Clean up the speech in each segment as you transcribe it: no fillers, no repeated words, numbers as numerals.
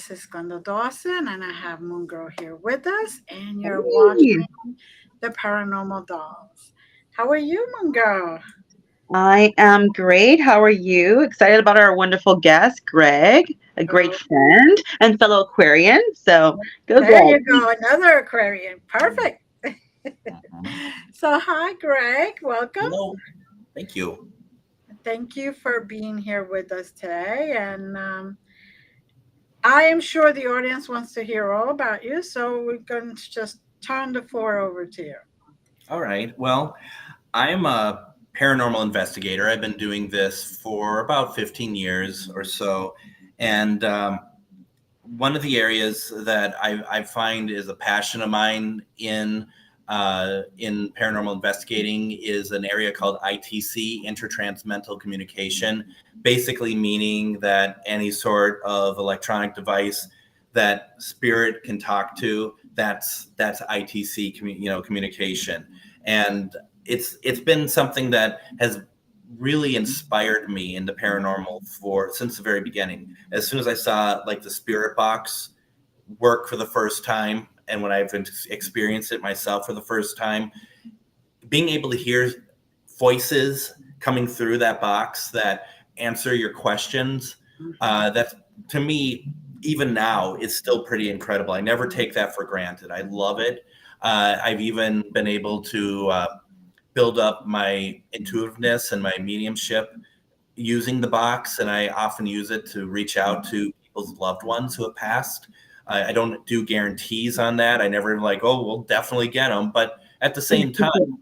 This is Glenda Dawson, and I have Moongirl here with us, and you're watching the Paranormal Dolls. How are you, Moongirl? I am great. How are you? Excited about our wonderful guest, Greg, a great friend and fellow Aquarian. So go, there Greg. you go, another Aquarian. Perfect. So, hi, Greg. Welcome. Hello. Thank you. Thank you for being here with us today. And I am sure the audience wants to hear all about you. So, we're going to just turn the floor over to you. All right. Well, I'm a paranormal investigator. I've been doing this for about 15 years or so. And one of the areas that I find is a passion of mine in paranormal investigating is an area called ITC, intertransmental communication, basically meaning that any sort of electronic device that spirit can talk to, that's ITC communication. And it's been something that has really inspired me in the paranormal since the very beginning. As soon as I saw like the spirit box work for the first time, and when I've experienced it myself for the first time, being able to hear voices coming through that box that answer your questions, that's, to me, even now, it's still pretty incredible. I never take that for granted. I love it. I've even been able to build up my intuitiveness and my mediumship using the box, and I often use it to reach out to people's loved ones who have passed. I don't do guarantees on that. I never like, oh, we'll definitely get them. But at the same time,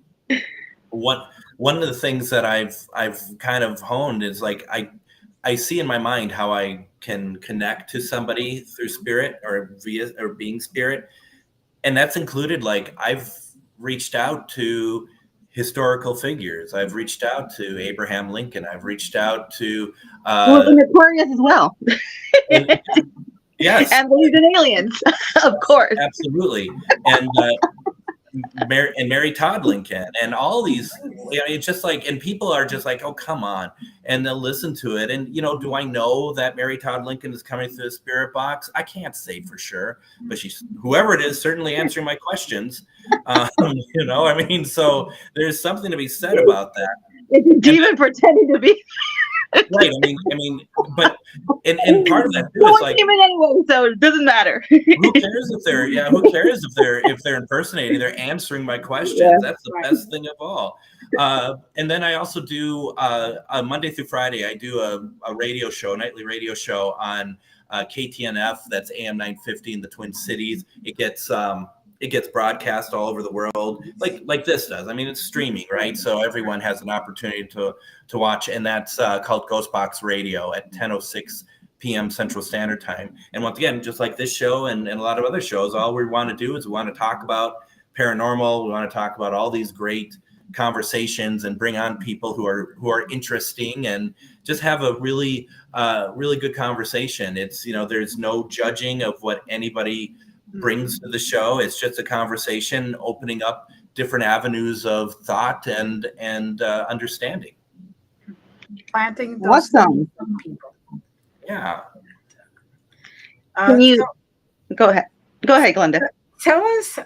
one of the things that I've kind of honed is like I see in my mind how I can connect to somebody through spirit or being spirit, and that's included like I've reached out to historical figures. I've reached out to Abraham Lincoln. I've reached out to an Aquarius as well. Yes, and believe in aliens, of course. Absolutely, and Mary Todd Lincoln, and all these. It's just like, and people are just like, oh, come on, and they'll listen to it. And do I know that Mary Todd Lincoln is coming through the spirit box? I can't say for sure, but she's, whoever it is, certainly answering my questions. So there's something to be said about that. It's a demon pretending to be. Right. But and part of that too is like anyway, so it doesn't matter. Who cares if they're impersonating? They're answering my questions. Yeah, that's the best thing of all. And then I also do Monday through Friday. I do a radio show, nightly radio show on KTNF. That's AM950 in the Twin Cities. It gets broadcast all over the world, like this does. It's streaming, right? So everyone has an opportunity to watch, and that's called GhostBox Radio at 10:06 p.m. Central Standard Time. And once again, just like this show and a lot of other shows, all we want to do is we want to talk about paranormal. We want to talk about all these great conversations and bring on people who are interesting and just have a really good conversation. It's there's no judging of what anybody brings to the show. It's just a conversation, opening up different avenues of thought and understanding. Planting those awesome people. Yeah. Can you go ahead, Glenda? Tell us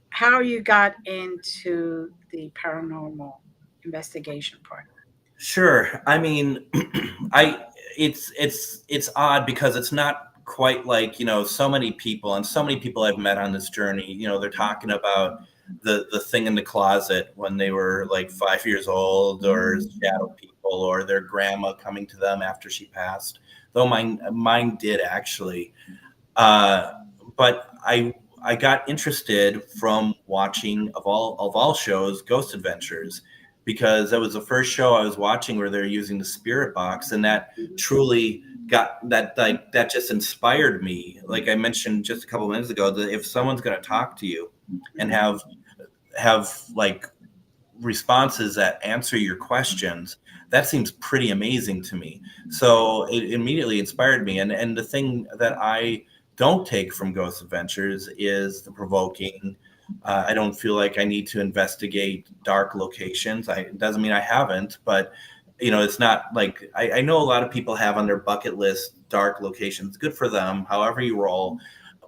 how you got into the paranormal investigation part. Sure. It's odd because it's not quite like so many people I've met on this journey, they're talking about the thing in the closet when they were like 5 years old, or shadow people, or their grandma coming to them after she passed, though mine did actually, but I got interested from watching of all shows, Ghost Adventures, because that was the first show I was watching where they're using the spirit box, and that truly got that just inspired me. Like I mentioned just a couple of minutes ago, that if someone's going to talk to you and have like responses that answer your questions, that seems pretty amazing to me. So it immediately inspired me. And the thing that I don't take from Ghost Adventures is the provoking. I don't feel like I need to investigate dark locations. It doesn't mean I haven't, but it's not like I know a lot of people have on their bucket list dark locations. Good for them, however you roll.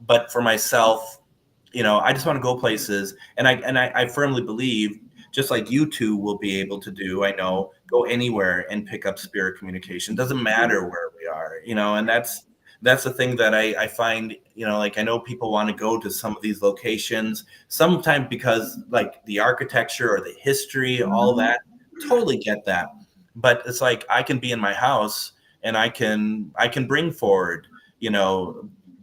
But for myself, I just want to go places, and I firmly believe, just like you two will be able to do, I know, go anywhere and pick up spirit communication. Doesn't matter where we are, and that's the thing that I find, like I know people want to go to some of these locations sometimes because like the architecture or the history, all that, totally get that. But it's like I can be in my house and I can bring forward,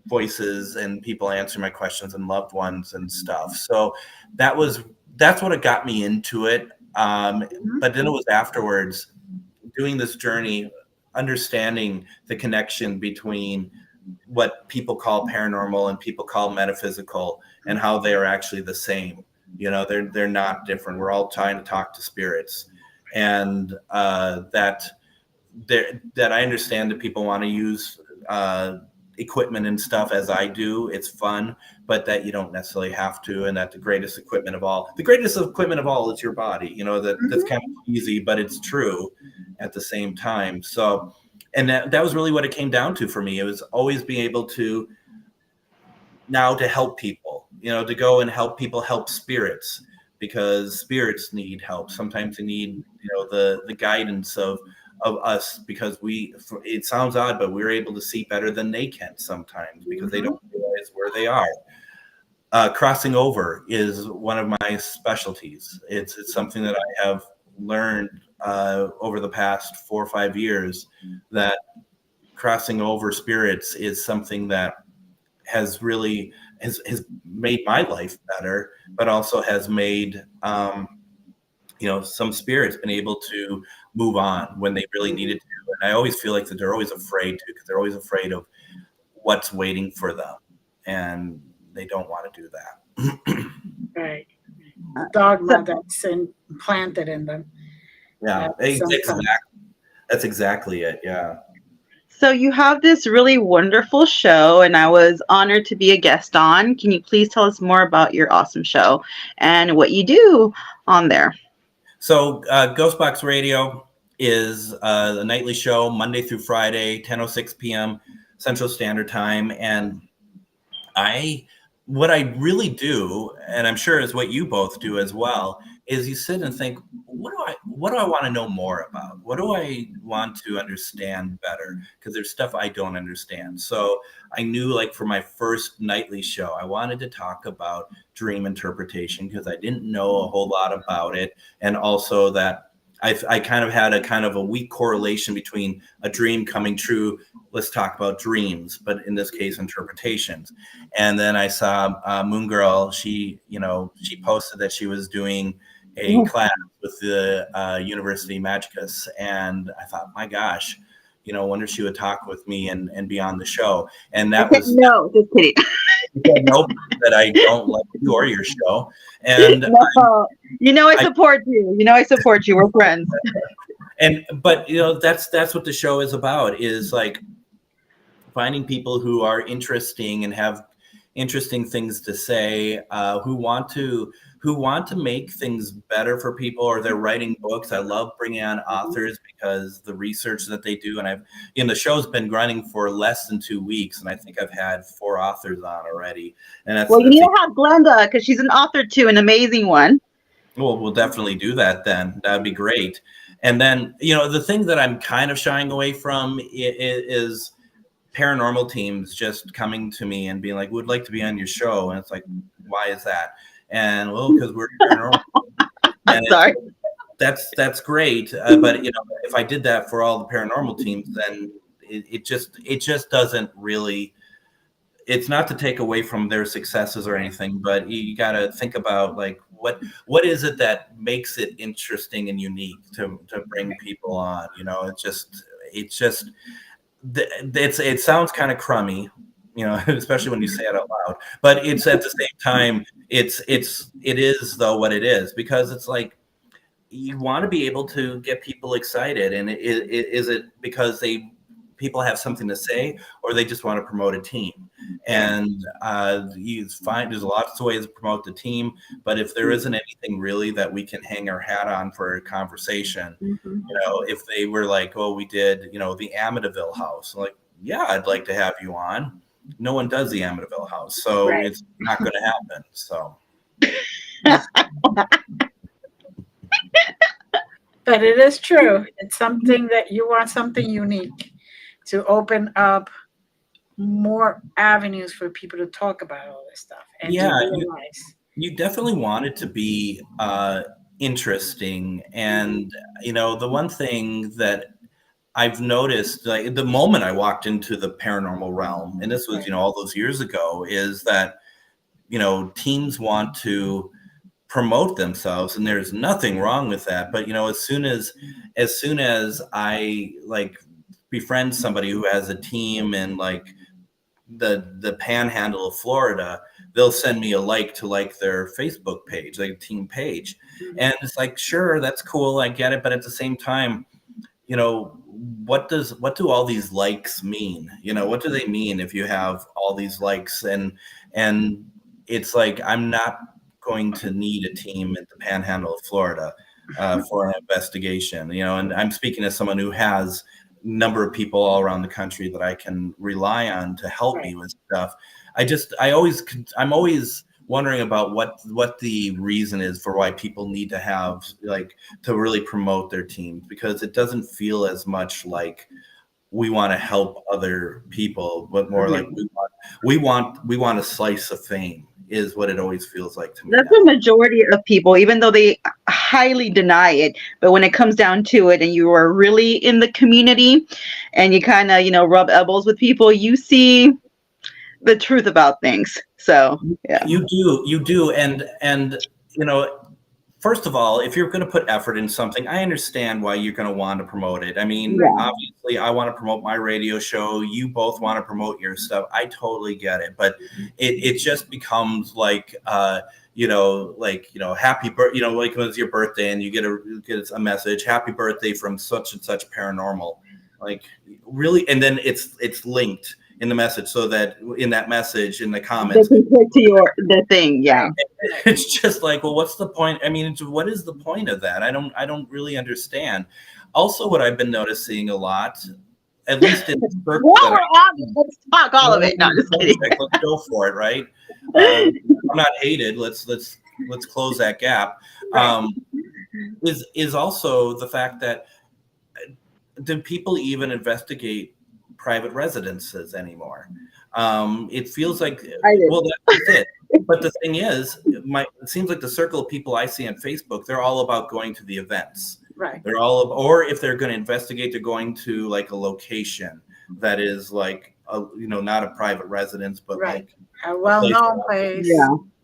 voices and people answer my questions and loved ones and stuff. So that's what it got me into it. But then it was afterwards doing this journey, understanding the connection between what people call paranormal and people call metaphysical, and how they are actually the same. They're not different. We're all trying to talk to spirits, and that I understand that people want to use equipment and stuff as I do. It's fun, but that you don't necessarily have to, and that the greatest equipment of all is your body. That's kind of easy, but it's true at the same time. So, and that was really what it came down to for me. It was always being able to help people, to go and help people help spirits, because spirits need help. Sometimes they need, the guidance of us, because it sounds odd, but we're able to see better than they can sometimes because they don't realize where they are. Crossing over is one of my specialties. It's something that I have learned over the past 4 or 5 years, that crossing over spirits is something that has really has made my life better, but also has made some spirits been able to move on when they really needed to. And I always feel like that they're always afraid to, because they're always afraid of what's waiting for them, and they don't want to do that. Right. Dogma that's implanted in them. Yeah, that's exactly it. Yeah. So you have this really wonderful show, and I was honored to be a guest on. Can you please tell us more about your awesome show and what you do on there? So GhostBox Radio is a nightly show, Monday through Friday, 10:06 p.m. Central Standard Time. And what I really do, and I'm sure is what you both do as well, is you sit and think, what do I want to know more about? What do I want to understand better? Because there's stuff I don't understand. So I knew, like, for my first nightly show, I wanted to talk about dream interpretation, because I didn't know a whole lot about it. And also that I kind of had a weak correlation between a dream coming true. Let's talk about dreams, but in this case, interpretations. And then I saw Moongirl. She posted that she was doing a class with the University Magicus, and I thought, my gosh, wonder if she would talk with me and be on the show. And that was no, just kidding. Nope, that I don't like you or your show. And no. I support you. I support you. We're friends. But that's what the show is about, is like finding people who are interesting and have interesting things to say, who want to make things better for people, or they're writing books. I love bringing on authors because the research that they do, and the show's been running for less than 2 weeks, and I think I've had 4 authors on already. And you need to have Glenda, because she's an author too, an amazing one. Well, we'll definitely do that then. That'd be great. And then, the thing that I'm kind of shying away from is paranormal teams just coming to me and being like, "Would like to be on your show." And it's like, why is that? And well, because we're paranormal. And sorry. That's great. But if I did that for all the paranormal teams, then it just doesn't really. It's not to take away from their successes or anything, but you got to think about, like, what is it that makes it interesting and unique to bring people on? It sounds kind of crummy, especially when you say it out loud, but it's at the same time, it is though what it is, because it's like, you want to be able to get people excited. And is it because they people have something to say, or they just want to promote a team. And you find there's lots of ways to promote the team, but if there isn't anything really that we can hang our hat on for a conversation, if they were like, oh, we did, the Amityville house, like, yeah, I'd like to have you on. No one does the Amityville house, so it's not going to happen. So. But it is true. It's something that you want, something unique to open up more avenues for people to talk about all this stuff. And you definitely want it to be interesting. And, the one thing that I've noticed, like the moment I walked into the paranormal realm, and this was, all those years ago, is that, teams want to promote themselves, and there's nothing wrong with that. But as soon as I like befriend somebody who has a team in like the panhandle of Florida, they'll send me a to their Facebook page, like a team page. And it's like, sure, that's cool, I get it, but at the same time, what do all these likes mean? What do they mean if you have all these likes? And it's like, I'm not going to need a team at the panhandle of Florida for an investigation, and I'm speaking as someone who has a number of people all around the country that I can rely on to help me with stuff. I'm always wondering about what the reason is for why people need to have to really promote their teams, because it doesn't feel as much like we want to help other people, but more like we want a slice of fame, is what it always feels like to me. That's the majority of people, even though they highly deny it. But when it comes down to it, and you are really in the community and you kind of, rub elbows with people, you see the truth about things. So, yeah. You do. And first of all, if you're going to put effort in something, I understand why you're going to want to promote it. I mean, obviously, I want to promote my radio show. You both want to promote your stuff. I totally get it. But it just becomes like, happy birthday, like when it's your birthday and you get a message, happy birthday from such and such paranormal. Like, really? And then it's linked in the message, so that in that message, in the comments, to the thing, it's just like, well, what's the point? I mean, what is the point of that? I don't really understand. Also, what I've been noticing a lot, at least in this circle, let's talk all of it. No, just kidding. Let's go for it, right? I'm not hated. Let's close that gap. Is also the fact that do people even investigate private residences anymore? It feels like, well, that's it. But the thing is, it seems like the circle of people I see on Facebook, they're all about going to the events. Right. They're all, or if they're going to investigate, they're going to like a location that is like, not a private residence, but like a well-known place.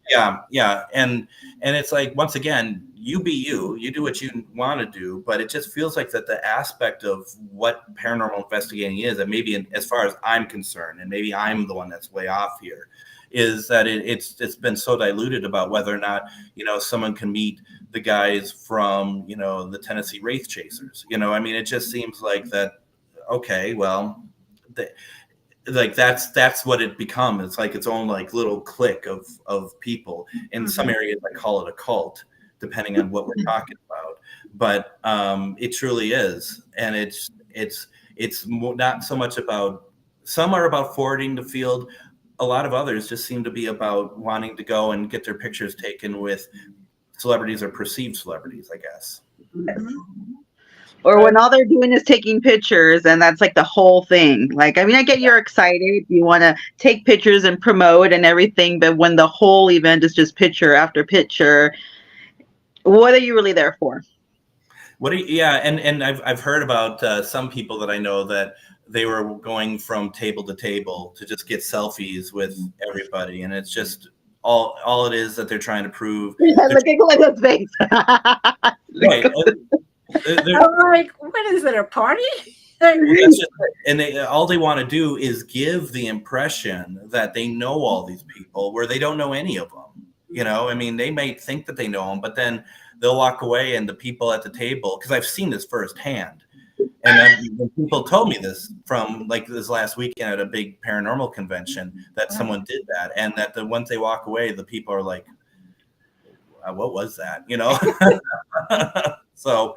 Yeah. And it's like, once again, you be you do what you want to do, but it just feels like that the aspect of what paranormal investigating is, and maybe as far as I'm concerned, and maybe I'm the one that's way off here, is that it's been so diluted about whether or not, someone can meet the guys from, the Tennessee Wraith Chasers. I mean, it just seems like that, okay, well, like that's what it becomes. It's like its own like little clique of people. In some areas, I call it a cult, depending on what we're talking about. But it truly is, and it's not so much about. Some are about forwarding the field. A lot of others just seem to be about wanting to go and get their pictures taken with celebrities or perceived celebrities, I guess. Or when all they're doing is taking pictures, and that's like the whole thing. Like, I mean, I get you're excited, you want to take pictures and promote and everything, but when the whole event is just picture after picture, what are you really there for? And I've heard about some people that I know that they were going from table to table to just get selfies with everybody, and it's just all it is that they're trying to prove. Look at Glenda's face. Right. I'm like, what is it, a party? All they want to do is give the impression that they know all these people where they don't know any of them. I mean, they may think that they know them, but then they'll walk away, and the people at the table, because I've seen this firsthand, And then when people told me this from like this last weekend at a big paranormal convention that someone did that, and that once they walk away, the people are like, what was that? You know? So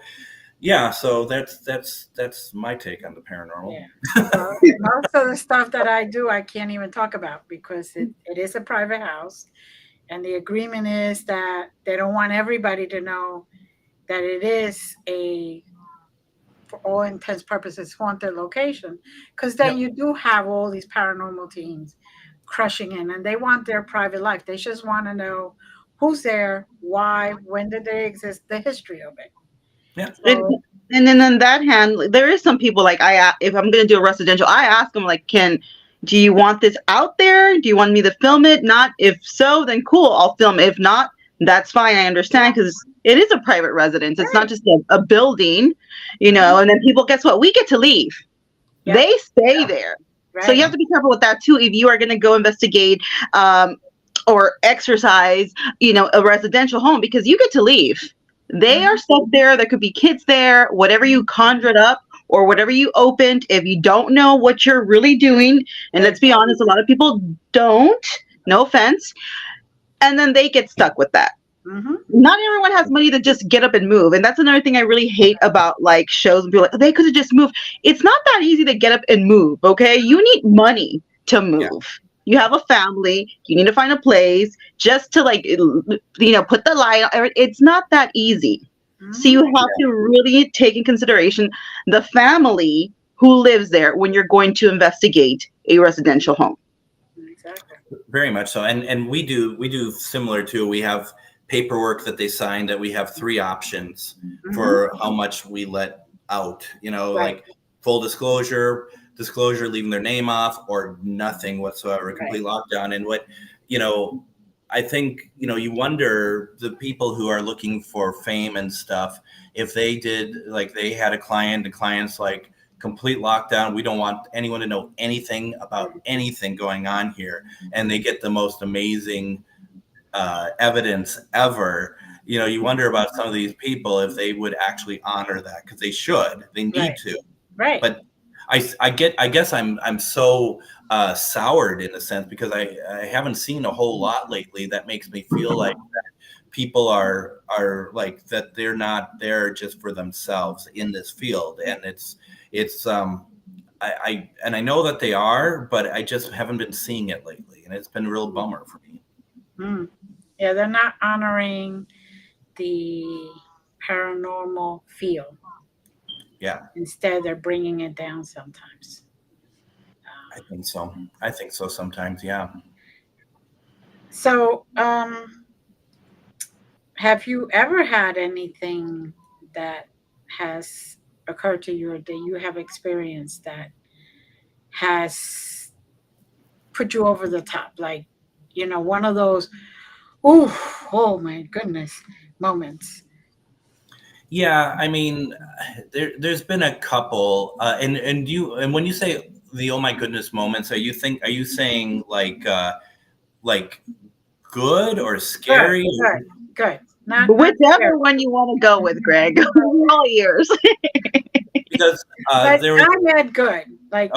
yeah, so that's my take on the paranormal. Yeah. Well, most of the stuff that I do, I can't even talk about because it is a private house. And the agreement is that they don't want everybody to know that it is a, for all intents purposes, haunted location. Because then you do have all these paranormal teams crushing in, and they want their private life. They just want to know who's there, why, when did they exist, the history of it. Yeah. So, And then on that hand, there is some people like if I'm going to do a residential, I ask them like, do you want this out there? Do you want me to film it? Not. If so, then cool, I'll film it. If not, that's fine. I understand because it is a private residence. It's not just a building, you know. And then people, guess what? We get to leave. Yeah. They stay there. right. So you have to be careful with that too. If you are going to go investigate or exercise, you know, a residential home, because you get to leave. They are stuck there. There could be kids there, whatever you conjured up or whatever you opened. If you don't know what you're really doing, and let's be honest, a lot of people don't, no offense, and then they get stuck with that. Not everyone has money to just get up and move. And that's another thing I really hate about like shows and people like, they could have just moved. It's not that easy to get up and move. Okay. You need money to move. Yeah. You have a family, you need to find a place just to like, you know, put the light on. It's not that easy. So you have to really take in consideration the family who lives there when you're going to investigate a residential home. Exactly. Very much so. And we do similar to, we have paperwork that they sign that we have 3 options for how much we let out, you know, like full disclosure, leaving their name off, or nothing whatsoever, complete lockdown. And what, you know, I think, you know, you wonder the people who are looking for fame and stuff, if they did, like they had a client, the client's like, complete lockdown, we don't want anyone to know anything about anything going on here, and they get the most amazing evidence ever. You know, you wonder about some of these people if they would actually honor that, because they should, they need to. Right. But I guess I'm so soured in a sense because I haven't seen a whole lot lately that makes me feel like that people are like that they're not there just for themselves in this field, and it's I know that they are, but I just haven't been seeing it lately, and it's been a real bummer for me. Yeah, they're not honoring the paranormal field. Yeah. Instead, they're bringing it down sometimes. I think so sometimes, yeah. So, have you ever had anything that has occurred to you or that you have experienced that has put you over the top? Like, you know, one of those, oh my goodness moments. Yeah, I mean, there's been a couple, and when you say the oh my goodness moments, are you saying like good or scary? Good. Whichever one you want to go with, Greg. All ears. Because I had good, like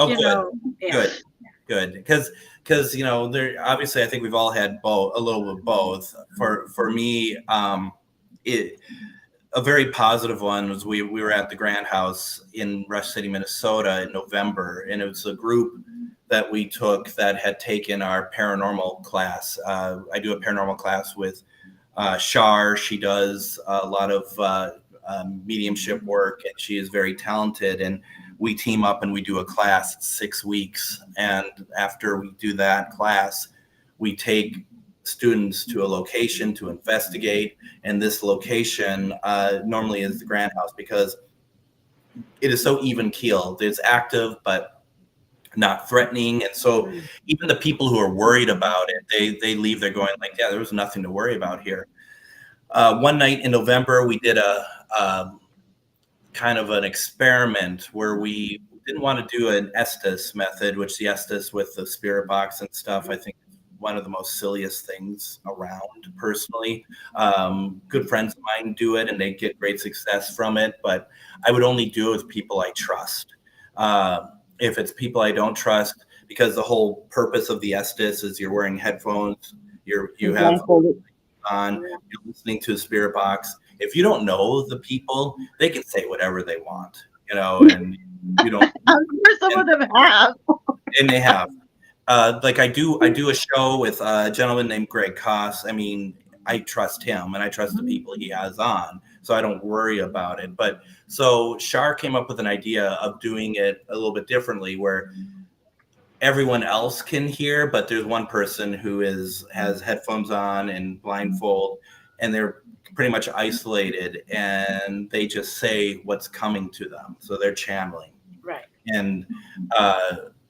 good, because you know, there obviously I think we've all had both, a little bit of both. For me, a very positive one was we were at the Grand House in Rush City, Minnesota in November, and it was a group that we took that had taken our paranormal class. I do a paranormal class with Shar. She does a lot of mediumship work, and she is very talented, and we team up and we do a class 6 weeks. And after we do that class, we take students to a location to investigate, and this location normally is the Grand House because it is so even keeled. It's active but not threatening, and so even the people who are worried about it, they leave there going like, yeah, there was nothing to worry about here. One night in November, we did a kind of an experiment where we didn't want to do an Estes method, which the Estes with the spirit box and stuff, I think one of the most silliest things around personally. Good friends of mine do it and they get great success from it, but I would only do it with people I trust. If it's people I don't trust, because the whole purpose of the Estes is you're wearing headphones, you have on, you're listening to a spirit box. If you don't know the people, they can say whatever they want, and you don't. Some of them have, and they have. Like I do a show with a gentleman named Greg Koss. I mean, I trust him and I trust the people he has on, so I don't worry about it. But so Shar came up with an idea of doing it a little bit differently, where everyone else can hear, but there's one person who has headphones on and blindfold, and they're pretty much isolated, and they just say what's coming to them. So they're channeling. Right. And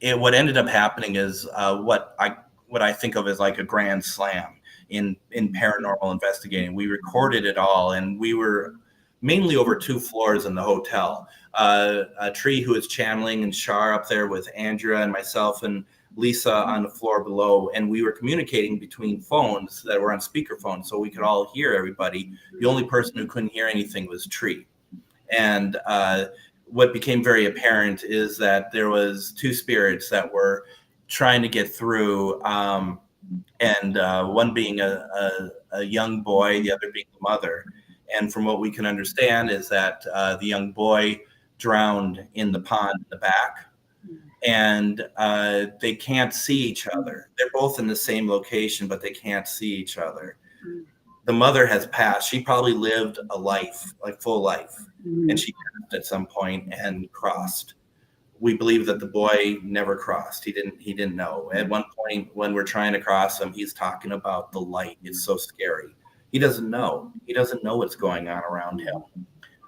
what ended up happening is what I think of as like a grand slam in paranormal investigating. We recorded it all, and we were mainly over 2 floors in the hotel. A Tree, who is channeling, and Shar up there with Andrea and myself and Lisa on the floor below, and we were communicating between phones that were on speakerphone, so we could all hear everybody. The only person who couldn't hear anything was Tree. And what became very apparent is that there was 2 spirits that were trying to get through, and one being a young boy, the other being the mother. And from what we can understand is that the young boy drowned in the pond in the back, and they can't see each other. They're both in the same location, but they can't see each other. The mother has passed. She probably lived a life, like full life, and she passed at some point and crossed. We believe that the boy never crossed. He didn't know. At one point when we're trying to cross him, he's talking about the light. It's so scary. He doesn't know. He doesn't know what's going on around him.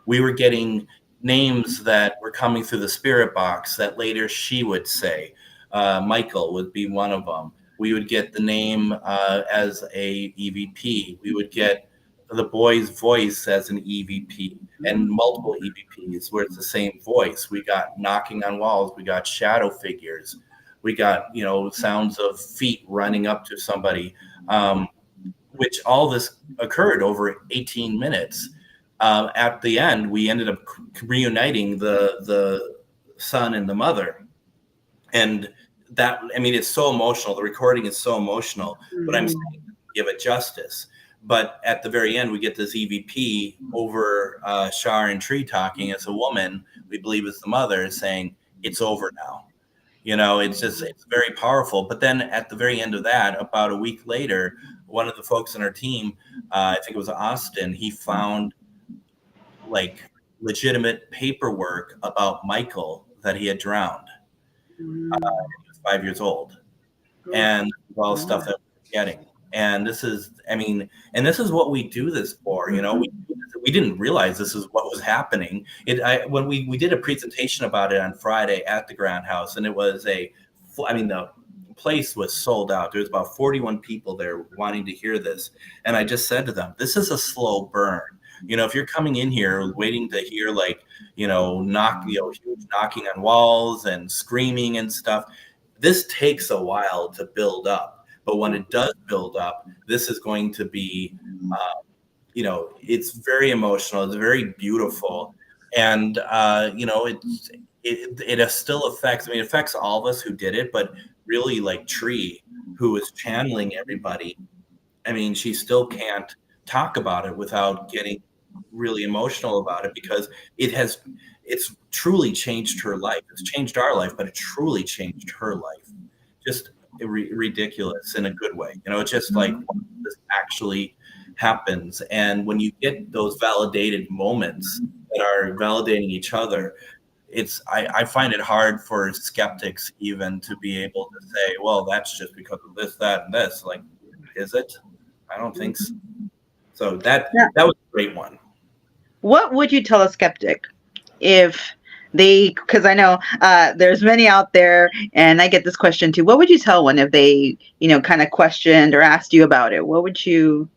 We were getting names that were coming through the spirit box that later she would say. Michael would be one of them. We would get the name as a EVP. We would get the boy's voice as an EVP, and multiple EVPs where it's the same voice. We got knocking on walls. We got shadow figures. We got, sounds of feet running up to somebody, which all this occurred over 18 minutes. At the end, we ended up reuniting the son and the mother. And that, it's so emotional. The recording is so emotional, but I'm saying give it justice. But at the very end, we get this EVP over Shar and Tree talking as a woman, we believe is the mother, saying, it's over now. It's very powerful. But then at the very end of that, about a week later, one of the folks in our team, I think it was Austin, he found like legitimate paperwork about Michael that he had drowned. He was 5 years old. And all the stuff that we're getting. And this is, this is what we do this for, we didn't realize this is what was happening. When we did a presentation about it on Friday at the Grand House, and it was the place was sold out. There was about 41 people there wanting to hear this. And I just said to them, this is a slow burn. If you're coming in here waiting to hear huge knocking on walls and screaming and stuff, this takes a while to build up. But when it does build up, this is going to be, it's very emotional. It's very beautiful. And, it still affects, it affects all of us who did it, but really like Tree, who was channeling everybody. She still can't talk about it without getting really emotional about it, because it's truly changed her life. It's changed our life, but it truly changed her life. Just ridiculous in a good way. It's just like this actually happens. And when you get those validated moments that are validating each other, I find it hard for skeptics even to be able to say, well, that's just because of this, that, and this. Like, is it? I don't think so. So that was a great one. What would you tell a skeptic if because I know there's many out there, and I get this question too. What would you tell one if they, kind of questioned or asked you about it? What would you?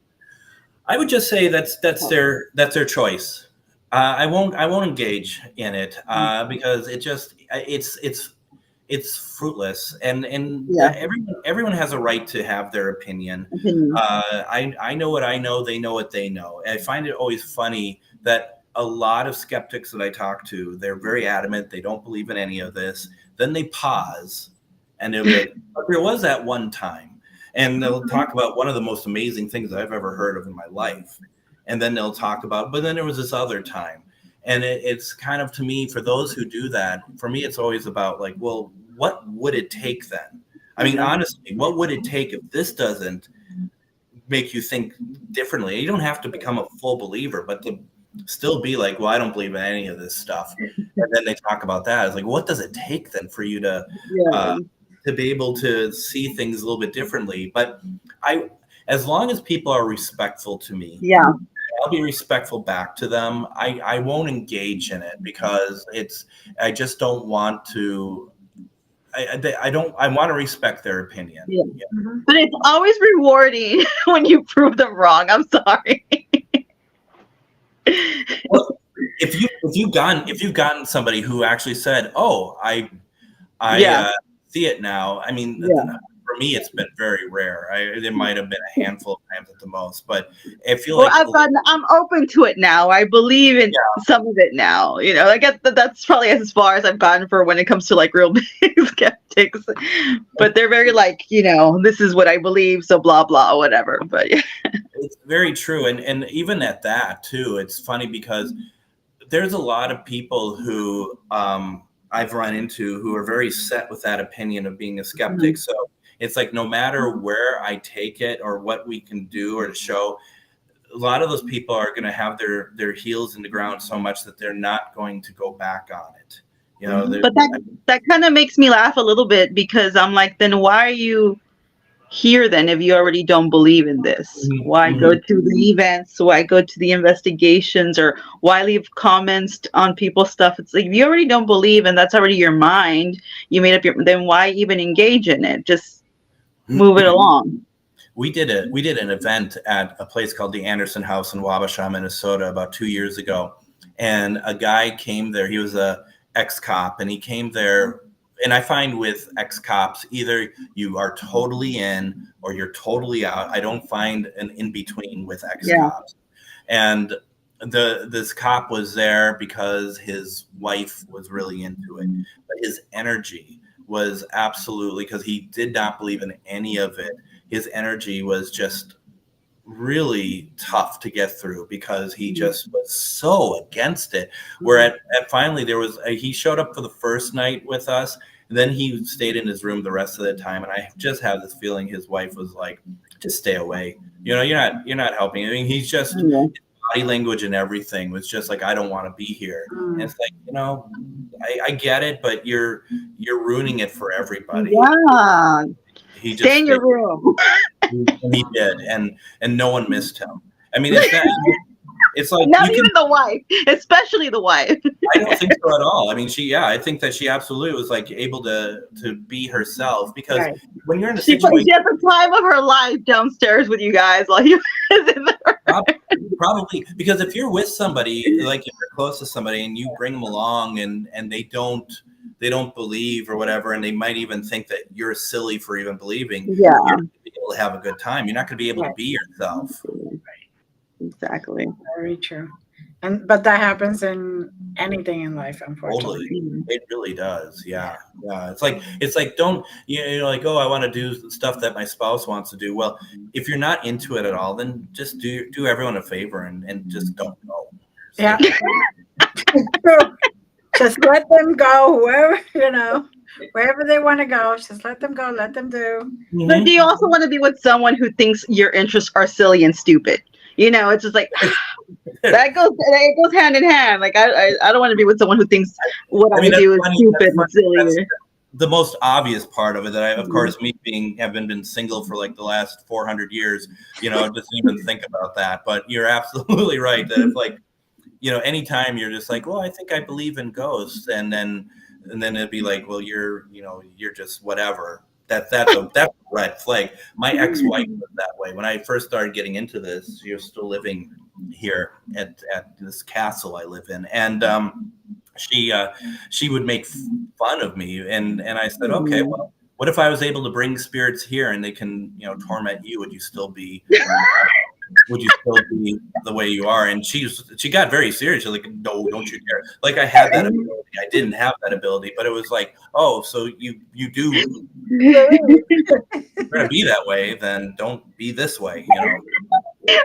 I would just say that's their choice. I won't engage in it because it's it's fruitless, and Yeah. everyone has a right to have their opinion. I know what I know, they know what they know. And I find it always funny that a lot of skeptics that I talk to, they're very adamant, they don't believe in any of this. Then they pause and they'll be like, but there was that one time, and they'll talk about one of the most amazing things I've ever heard of in my life, and then they'll talk about, but then there was this other time. And it's kind of, to me, for those who do that, for me, it's always about like, well, what would it take then? I mean, honestly, what would it take if this doesn't make you think differently? You don't have to become a full believer, but to still be like, well, I don't believe in any of this stuff. And then they talk about that. It's like, what does it take then for you to be able to see things a little bit differently? But as long as people are respectful to me, I'll be respectful back to them. I won't engage in it because I just don't want to. I want to respect their opinion. Yeah. But it's always rewarding when you prove them wrong. I'm sorry. Well, if you've gotten somebody who actually said, "Oh, I see it now." I mean, for me, it's been very rare. There might have been a handful of times at the most, but I feel like I'm open to it now. I believe in some of it now. You know, I guess that's probably as far as I've gotten for when it comes to like real big skeptics. But they're very like, you know, this is what I believe, so blah blah whatever. But yeah, it's very true, and even at that too, it's funny because there's a lot of people who I've run into who are very set with that opinion of being a skeptic. So it's like, no matter where I take it or what we can do or to show, a lot of those people are going to have their heels in the ground so much that they're not going to go back on it. You know, but that kind of makes me laugh a little bit because I'm like, then why are you here then if you already don't believe in this? Why go to the events? Why go to the investigations? Or why leave comments on people's stuff? It's like, if you already don't believe and that's already your mind, you made up then why even engage in it? Just move it along. We did an event at a place called the Anderson House in Wabasha, Minnesota about 2 years ago. And a guy came there. He was a ex-cop, and he came there. And I find with ex-cops, either you are totally in or you're totally out. I don't find an in-between with ex-cops. And this cop was there because his wife was really into it. But his energy was absolutely, because he did not believe in any of it. His energy was just really tough to get through because he just was so against it. Where at finally he showed up for the first night with us, and then he stayed in his room the rest of the time. And I just have this feeling his wife was like, just stay away. You know, you're not helping. I mean, he's just his body language and everything was just like, I don't want to be here. And it's like, you know, I get it, but you're ruining it for everybody. Yeah. He just stay in your room. He did, and no one missed him. I mean, it's like not even the wife, especially the wife. I don't think so at all. I mean, I think that she absolutely was like able to be herself, because when you're in a situation, she had the time of her life downstairs with you guys while he was in there. Probably because if you're with somebody, like if you're close to somebody and you bring them along and they don't believe or whatever, and they might even think that you're silly for even believing, you're going to be able to have a good time. You're not going to be able to be yourself. Exactly. Very true. But that happens in anything in life, unfortunately. Totally. It really does. Yeah. It's like don't like, oh, I want to do stuff that my spouse wants to do. Well, if you're not into it at all, then just do everyone a favor and just don't go. So. Yeah. Just let them go wherever they want to go. Just let them go. Let them do. But do you also want to be with someone who thinks your interests are silly and stupid? You know, it's just like it goes hand in hand. Like I don't want to be with someone who thinks what I do is stupid and silly. The most obvious part of it that of course, me having been single for like the last 400 years, just even think about that. But you're absolutely right that it's like, anytime you're just like, well, I think I believe in ghosts, and then it'd be like, well, you're just whatever. That's a red flag. My ex-wife was that way. When I first started getting into this, she was still living here at this castle I live in. And she would make fun of me, and I said, okay, well, what if I was able to bring spirits here and they can, you know, torment you? Would you still be the way you are? And she got very serious. She's like, no, don't you dare. Like, I had that ability. I didn't have that ability, but it was like, oh, so you do, you're gonna be that way, then don't be this way, you know.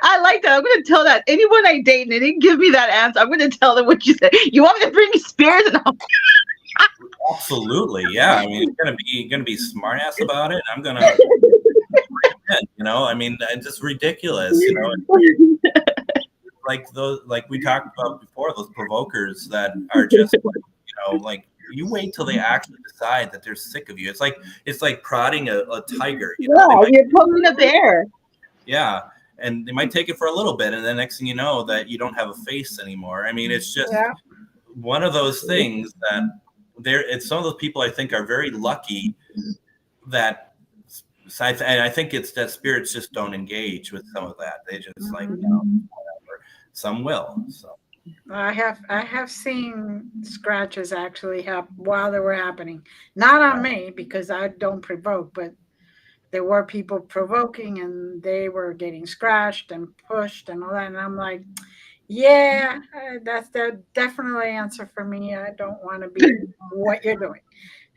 I like that. I'm going to tell that anyone I date and they didn't give me that answer, I'm going to tell them what you said. You want me to bring spirits? And Absolutely, yeah. I mean, you're gonna be smart ass about it. I'm gonna, you know. I mean, it's just ridiculous, you know. Like those, like we talked about before, those provokers that are just, like, you know, like, you wait till they actually decide that they're sick of you. It's like prodding a tiger. You know? You're poking a bear. Yeah. And they might take it for a little bit, and then next thing you know, that you don't have a face anymore. I mean, it's just one of those things that it's some of those people I think are very lucky that, and I think it's that spirits just don't engage with some of that. They just like, you know, whatever. Some will. So I have seen scratches actually happen while they were happening. Not on me, because I don't provoke, but there were people provoking and they were getting scratched and pushed and all that. And I'm like, yeah, that's the definitely answer for me. I don't want to be what you're doing.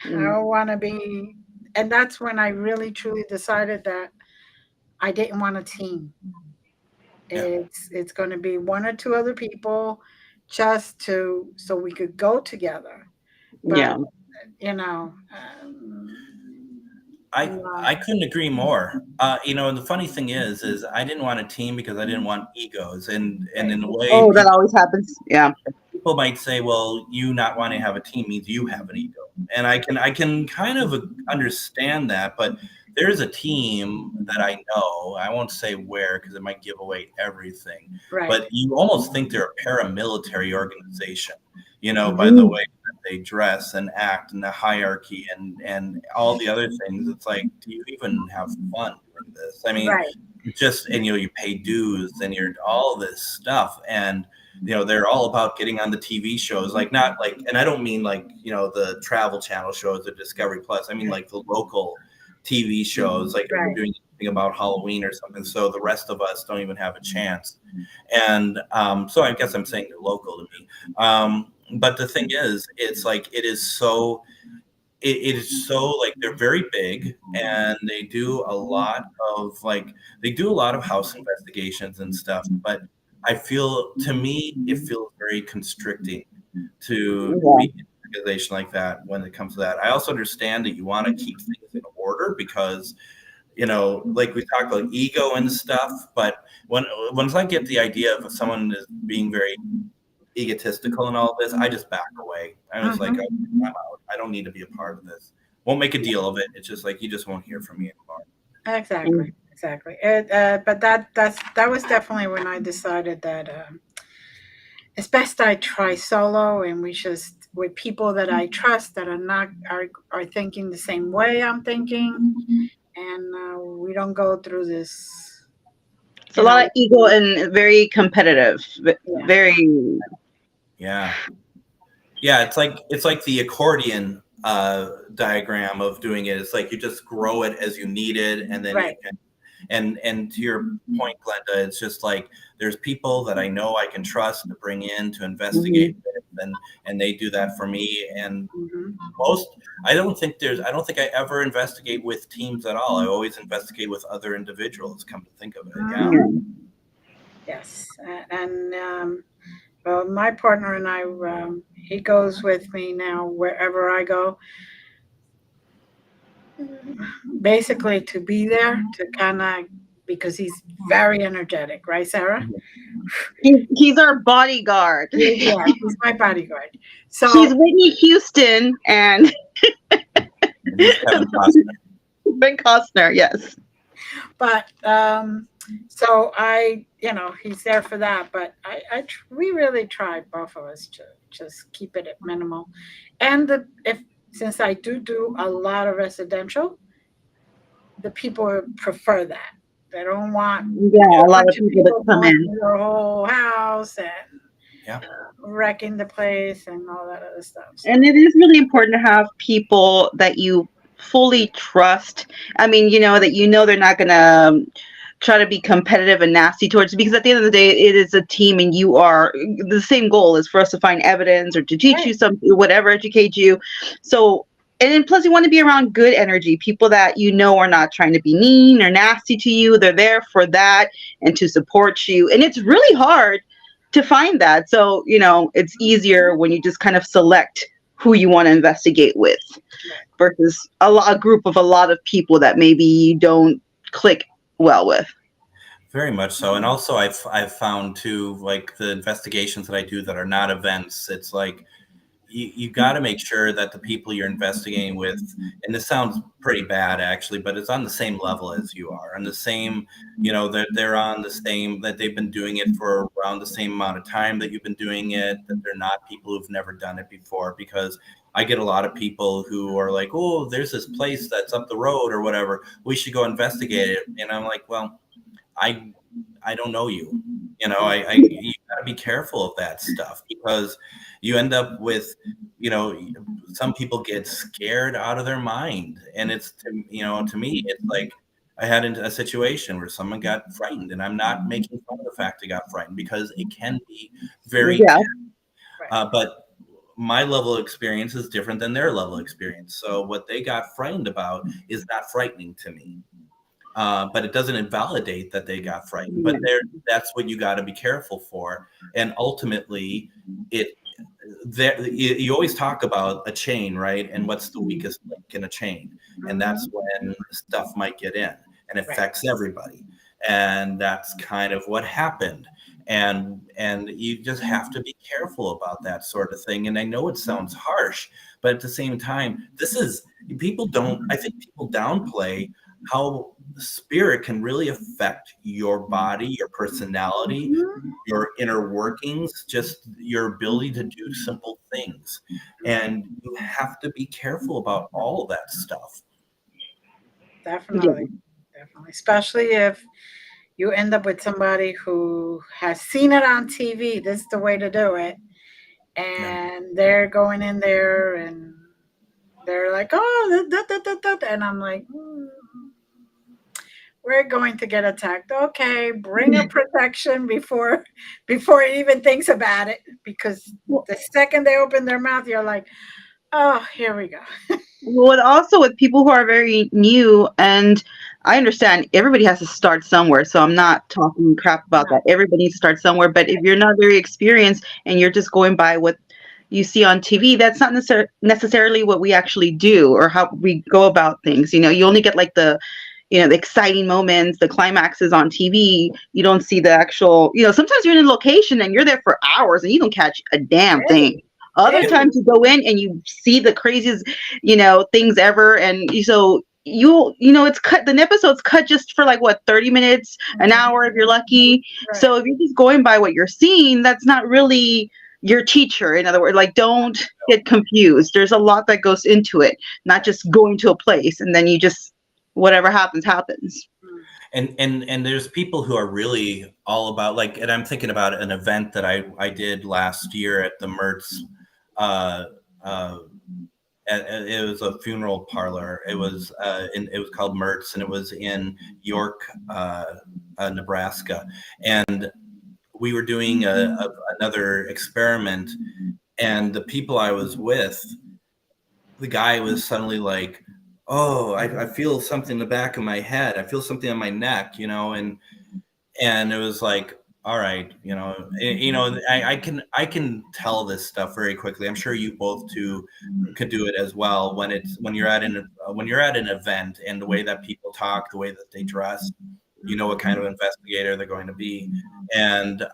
I don't want to be. And that's when I really, truly decided that I didn't want a team. It's going to be one or two other people just so we could go together. But, you know, I couldn't agree more. You know, and the funny thing is I didn't want a team because I didn't want egos, and in a way, that always happens. Yeah, people might say, well, you not wanting to have a team means you have an ego, and I can kind of understand that, but there's a team that I know. I won't say where because it might give away everything. Right. But you almost think they're a paramilitary organization, you know, by the way that they dress and act and the hierarchy and all the other things. It's like, do you even have fun doing this? I mean, just, and you know, you pay dues and you're all this stuff, and you know, they're all about getting on the TV shows, like not like, and I don't mean like, you know, the Travel Channel shows or Discovery Plus. I mean like the local TV shows, like if we're doing anything about Halloween or something, so the rest of us don't even have a chance. And so I guess I'm saying they're local to me. But the thing is, it's like it is so like they're very big, and they do a lot of house investigations and stuff. But I feel, to me, it feels very constricting to be an organization like that when it comes to that. I also understand that you want to keep things in order because, you know, like we talked about ego and stuff, but once I get the idea of someone is being very egotistical and all of this, I just back away. I was like, I'm out. I don't need to be a part of this. Won't make a deal of it. It's just like, you just won't hear from me anymore. Exactly. But that was definitely when I decided that it's best I try solo, and we just with people that I trust that are thinking the same way I'm thinking, and we don't go through this. It's a lot of ego and very competitive. Very. Yeah. It's like the accordion diagram of doing it. It's like you just grow it as you need it, and then you can. And to your point, Glenda, it's just like there's people that I know I can trust to bring in to investigate with, and they do that for me. And I don't think I ever investigate with teams at all. I always investigate with other individuals. Come to think of it, Yes, and well, my partner and I, he goes with me now wherever I go. Basically to be there to kind of, because he's very energetic, right, Sarah? He's our bodyguard. Yeah, he's my bodyguard. So he's Whitney Houston and Ben Costner, yes. But so I, you know, he's there for that. But we really try, both of us, to just keep it at minimal. And since I do a lot of residential, the people prefer that. They don't want a lot of people to come in your whole house, and Yeah. wrecking the place and all that other stuff. So. And it is really important to have people that you fully trust. I mean, that they're not going to try to be competitive and nasty towards you, because at the end of the day, it is a team, and you are the same goal is for us to find evidence or to teach you something, whatever, educate you. So, and then plus you want to be around good energy, people that are not trying to be mean or nasty to you. They're there for that and to support you. And it's really hard to find that. So, it's easier when you just kind of select who you want to investigate with versus a group of a lot of people that maybe you don't click well with. Very much so. And also I've found too, like the investigations that I do that are not events, it's like you got to make sure that the people you're investigating with, and this sounds pretty bad actually, but it's on the same level as you are, on the same, they're on the same, that they've been doing it for around the same amount of time that you've been doing it, that they're not people who've never done it before. Because I get a lot of people who are like, oh, there's this place that's up the road or whatever, we should go investigate it. And I'm like, well, I don't know you. You gotta be careful of that stuff, because you end up with, some people get scared out of their mind. And it's, to me, it's like I had a situation where someone got frightened, and I'm not making fun of the fact they got frightened, because it can be very, but my level of experience is different than their level of experience. So what they got frightened about is not frightening to me. But it doesn't invalidate that they got frightened. But that's what you got to be careful for. And ultimately, you always talk about a chain, right? And what's the weakest link in a chain? And that's when stuff might get in and affects everybody. And that's kind of what happened. And you just have to be careful about that sort of thing. And I know it sounds harsh, but at the same time, I think people downplay how the spirit can really affect your body, your personality, your inner workings, just your ability to do simple things. And you have to be careful about all of that stuff. Definitely. Especially if you end up with somebody who has seen it on TV. This is the way to do it. And they're going in there and they're like, oh, and I'm like, we're going to get attacked. Okay, bring a protection before he even thinks about it. Because the second they open their mouth, you're like, oh, here we go. Well, also with people who are very new, and I understand everybody has to start somewhere, so I'm not talking crap about that. Everybody needs to start somewhere. But if you're not very experienced and you're just going by what you see on TV, that's not necessarily what we actually do or how we go about things. You only get like the exciting moments, the climaxes on TV. You don't see the actual, sometimes you're in a location and you're there for hours and you don't catch a damn thing. Other times you go in and you see the craziest, things ever. And so it's cut, the episode's cut just for 30 minutes, an hour if you're lucky. Right. So if you're just going by what you're seeing, that's not really your teacher. In other words, don't get confused. There's a lot that goes into it, not just going to a place and then you just, whatever happens. And there's people who are really all about and I'm thinking about an event that I did last year at the Mertz. It was a funeral parlor. It was called Mertz, and it was in York, Nebraska. And we were doing another experiment, and the people I was with, the guy was suddenly like, oh, I feel something in the back of my head. I feel something on my neck, and it was like, all right, I can tell this stuff very quickly. I'm sure you both too could do it as well. When you're at an event, and the way that people talk, the way that they dress, what kind of investigator they're going to be. And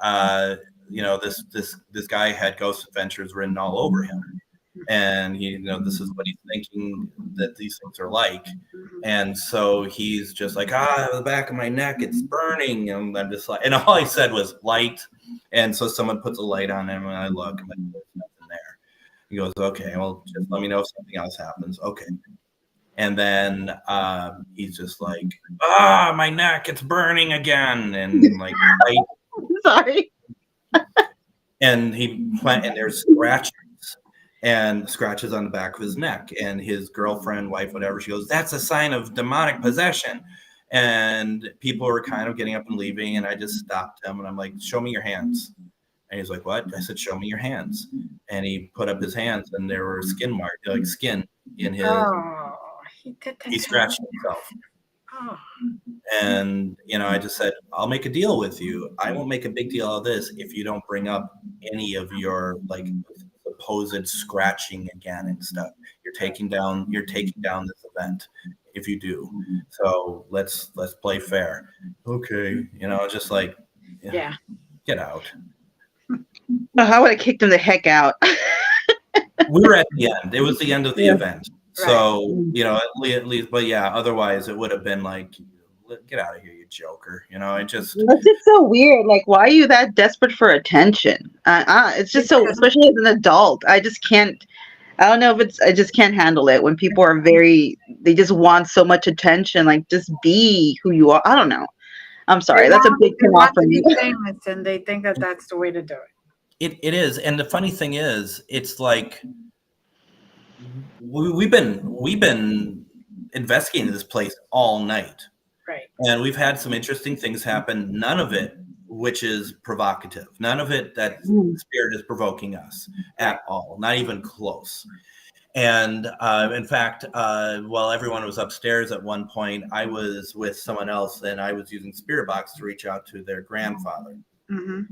this guy had ghost adventures written all over him. And this is what he's thinking that these things are like. And so he's just like, the back of my neck, it's burning. And I'm just like, and all I said was light. And so someone puts a light on him, and I look, and there's nothing there. He goes, okay, well, just let me know if something else happens. Okay. And then he's just like, my neck, it's burning again. And like, sorry. and there's scratches on the back of his neck, and his girlfriend, wife, whatever, she goes, that's a sign of demonic possession. And people were kind of getting up and leaving, and I just stopped him and I'm like, show me your hands. And he's like, what? I said, show me your hands. And he put up his hands, and there were skin marks, like skin in his. Oh, he scratched himself. Oh. And, I just said, I'll make a deal with you. I won't make a big deal of this if you don't bring up any of your like supposed scratching again and stuff. You're taking down this event if you do. So let's play fair. Okay. Just like, yeah. Get out. Well, I would have kicked him the heck out. We were at the end. It was the end of the event. So, at least, but yeah, otherwise it would have been like, get out of here, you joker. It's just so weird. Like, why are you that desperate for attention? It's just so, especially as an adult, I just can't, I don't know if I just can't handle it when people are they just want so much attention. Like, just be who you are. I don't know. I'm sorry. That's a big turn off for me. Famous, and they think that that's the way to do it. It is. And the funny thing is, it's like, we've been investigating this place all night. Right. And we've had some interesting things happen. None of it which is provocative. None of it that spirit is provoking us at all. Not even close. And in fact, while everyone was upstairs at one point, I was with someone else, and I was using Spirit Box to reach out to their grandfather, the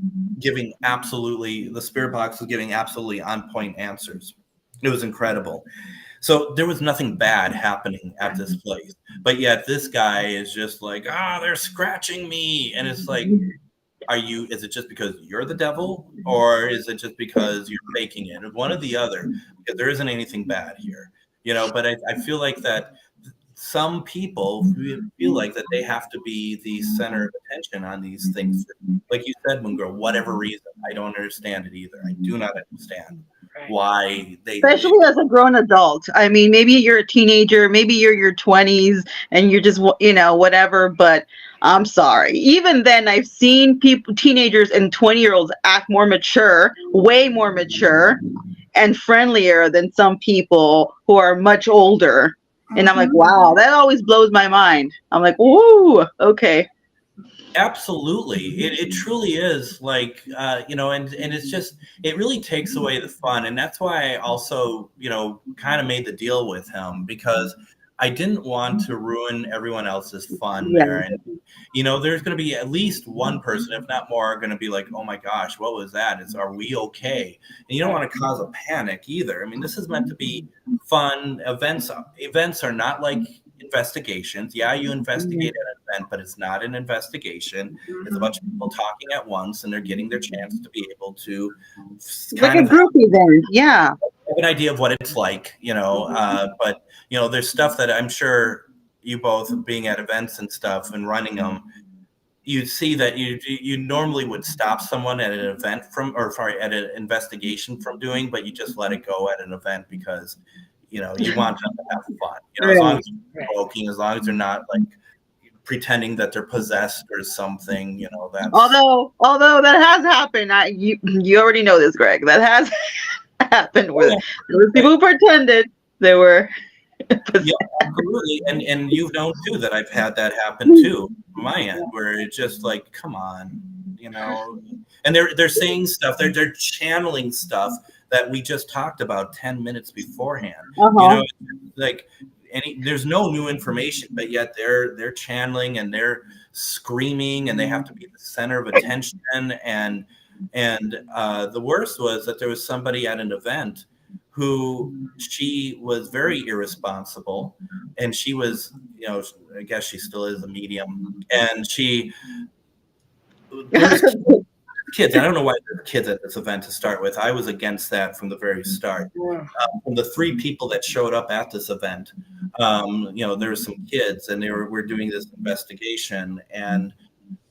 Spirit Box was giving absolutely on point answers. It was incredible. So there was nothing bad happening at this place, but yet this guy is just like, they're scratching me. And it's like, is it just because you're the devil, or is it just because you're faking it? One or the other, because there isn't anything bad here, but I feel like that some people feel like that they have to be the center of attention on these things. Like you said, Moongirl, whatever reason, I don't understand it either. I do not understand why they, especially as a grown adult. I mean, maybe you're a teenager, maybe you're your 20s and you're just, whatever, but I'm sorry. Even then, I've seen teenagers and 20-year-olds act more mature, way more mature and friendlier than some people who are much older. And I'm like, wow, that always blows my mind. I'm like, woo, okay. Absolutely. It truly is like, and it's just, it really takes away the fun. And that's why I also, kind of made the deal with him, because I didn't want to ruin everyone else's fun there. And, there's going to be at least one person, if not more, going to be like, oh my gosh, what was that? Are we okay? And you don't want to cause a panic either. I mean, this is meant to be fun. Events are not like investigations. Yeah, you investigate an event, but it's not an investigation. It's a bunch of people talking at once, and they're getting their chance to be able to like a group event. Yeah, have an idea of what it's like, but there's stuff that I'm sure you both, being at events and stuff and running them, you see that you normally would stop someone at an event at an investigation from doing, but you just let it go at an event because you want them to have fun. As long as they're provoking, as long as they're not like pretending that they're possessed or something, that's although that has happened. You already know this, Greg. That has happened where there were people who pretended they were yeah, absolutely. And you've known too that I've had that happen too on my end, where it's just like, come on, and they're saying stuff, they're channeling stuff that we just talked about 10 minutes beforehand. There's no new information, but yet they're channeling and they're screaming, and they have to be the center of attention. And the worst was that there was somebody at an event who, she was very irresponsible, and she was, I guess she still is a medium, and kids. I don't know why there were kids at this event to start with. I was against that from the very start. From the 3 people that showed up at this event, there were some kids, and we're doing this investigation, and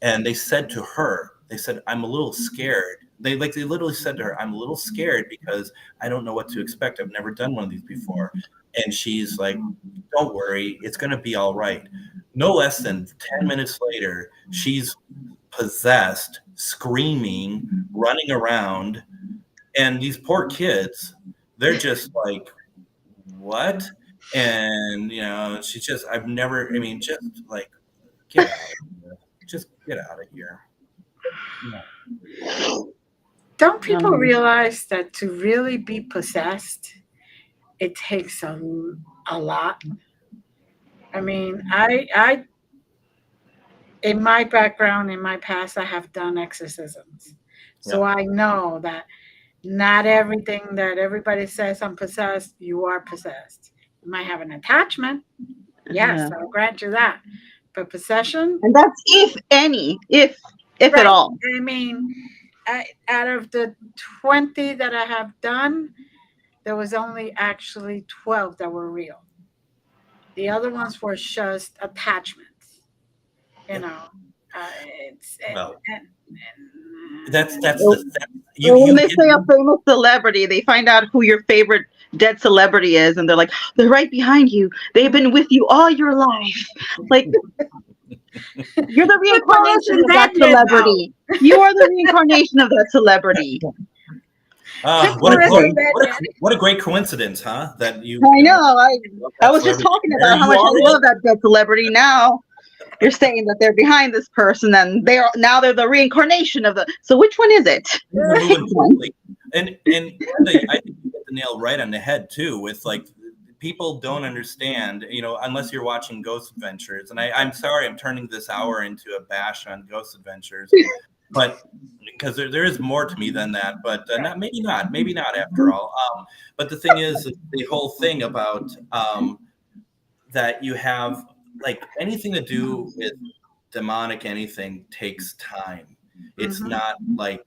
they said to her, I'm a little scared. They literally said to her, I'm a little scared because I don't know what to expect. I've never done one of these before. And she's like, don't worry, it's going to be all right. No less than 10 minutes later, she's possessed, screaming, running around, and these poor kids, they're just like, what? And she's just, just like, get out of here. Just get out of here. Don't people realize that to really be possessed, it takes a lot? I mean, I in my background, in my past, I have done exorcisms. So I know that not everything that everybody says I'm possessed, you are possessed. You might have an attachment. Yes, I'll grant you that. But possession? And that's if any, if at all. I mean, out of the 20 that I have done, there was only actually 12 that were real. The other ones were just attachments. When they say a famous celebrity, they find out who your favorite dead celebrity is, and they're like, they're right behind you. They've been with you all your life. Like, you're the reincarnation of that celebrity. You are the reincarnation of that celebrity. What a great coincidence, huh? That you. I know. I was just talking about how much I love that dead celebrity. Now you're saying that they're behind this person, and they're the reincarnation of the. So which one is it? And I think you hit the nail right on the head too. With like, people don't understand, unless you're watching Ghost Adventures. And I'm sorry, I'm turning this hour into a bash on Ghost Adventures. But because there is more to me than that, but maybe not after all. But the thing is, the whole thing about that you have, like, anything to do with demonic anything takes time. It's not like,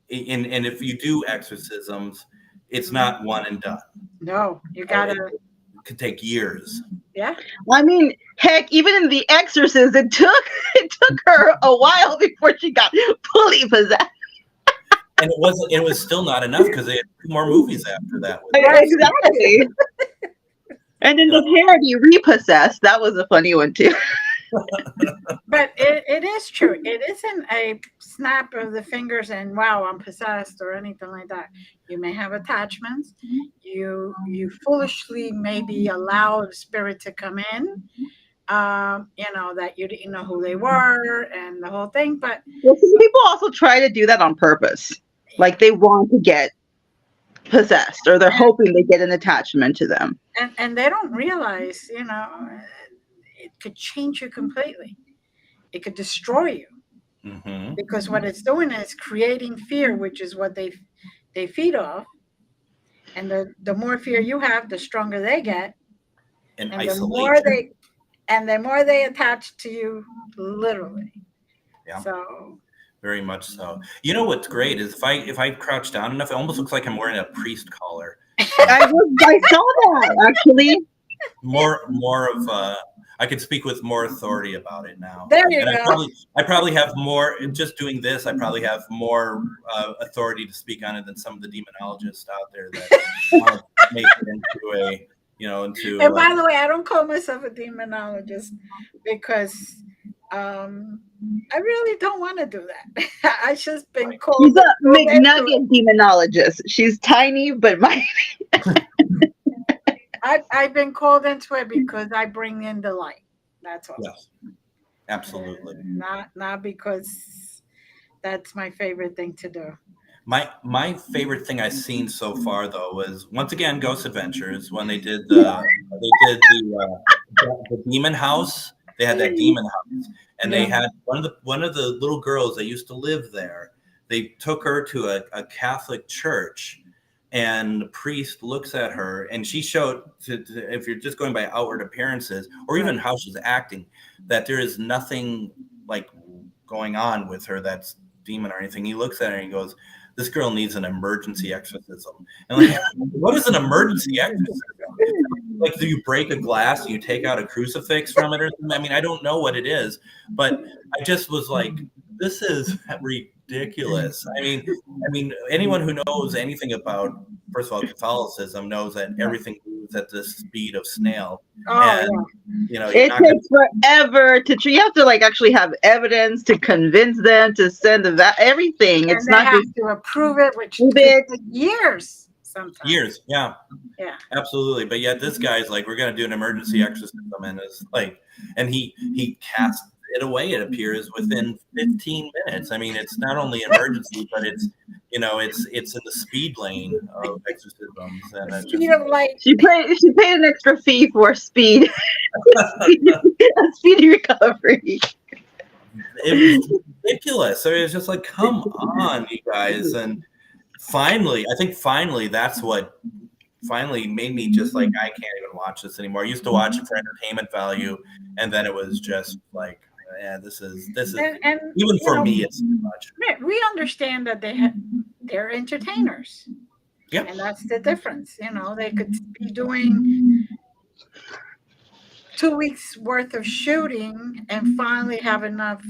and if you do exorcisms, it's not one and done. No, you gotta. It could take years. Yeah. I mean, heck, even in The Exorcist, it took her a while before she got fully possessed. And it was still not enough, because they had 2 more movies after that. Exactly. And then the parody Repossessed, that was a funny one too. But it is true. It isn't a snap of the fingers and wow, I'm possessed or anything like that. You may have attachments. You foolishly maybe allow the spirit to come in. That you didn't know who they were and the whole thing. But some people also try to do that on purpose. Like, they want to get possessed, or they're hoping they get an attachment to them. And they don't realize, it could change you completely. It could destroy you. Mm-hmm. Because what it's doing is creating fear, which is what they feed off. And the more fear you have, the stronger they get. And the more they attach to you, literally. Yeah. So. Very much so. You know what's great is if I crouch down enough, it almost looks like I'm wearing a priest collar. I saw that, actually. More of I could speak with more authority about it now. There you go. I probably have more, just doing this, I probably have more authority to speak on it than some of the demonologists out there that want to make it into a, And by the way, I don't call myself a demonologist because I really don't want to do that. I just been called. She's a McNugget demonologist. She's tiny but mighty. I've been called into it because I bring in the light. That's all. Yes, absolutely. Not because that's my favorite thing to do. My favorite thing I've seen so far, though, was once again Ghost Adventures, when they did the demon house. They had that demon house, and they had one of the little girls that used to live there. They took her to a Catholic church, and the priest looks at her, and she showed, if you're just going by outward appearances or even how she's acting, that there is nothing like going on with her that's demon or anything. He looks at her and he goes, "This girl needs an emergency exorcism." And like, what is an emergency exorcism? Like, do you break a glass and you take out a crucifix from it or something? I mean, I don't know what it is, but I just was like, this is ridiculous. I mean, anyone who knows anything about, first of all, Catholicism knows that everything moves at the speed of snail. Oh, And it takes forever to. You have to actually have evidence to convince them to send everything. It's not have just to approve it, which could take years. Sometimes. Years, yeah, absolutely. But yet this guy's like, we're gonna do an emergency exorcism, and it's like, and he casts it away. It appears within 15 minutes. I mean, it's not only emergency, but it's it's in the speed lane of exorcisms. And speed of light. She paid an extra fee for speed, speedy recovery. It was ridiculous. I mean, it's just like, come on, you guys. And finally, that's what made me just like, I can't even watch this anymore. I used to watch it for entertainment value, and then it was just like, yeah, this is and even for me, it's too much. We understand that they're entertainers. Yeah, and that's the difference. They could be doing 2 weeks worth of shooting and finally have enough